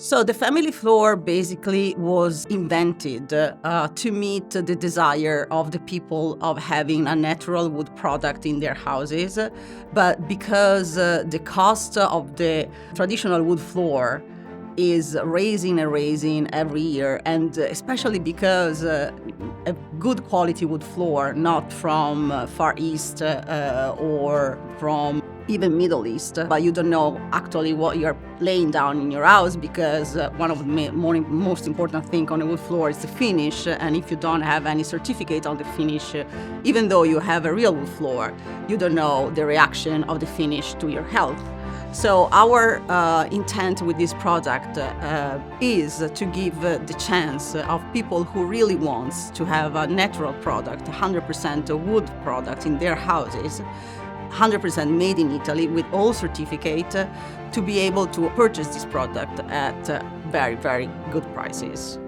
So the family floor basically was invented to meet the desire of the people of having a natural wood product in their houses. But because the cost of the traditional wood floor is raising and raising every year, and especially because a good quality wood floor, not from Far East or from even Middle East, but you don't know actually what you're laying down in your house, because one of the most important thing on a wood floor is the finish, and if you don't have any certificate on the finish, even though you have a real wood floor, you don't know the reaction of the finish to your health. So our intent with this product is to give the chance of people who really want to have a natural product, 100% wood product in their houses, 100% made in Italy with all certificate, to be able to purchase this product at very, very good prices.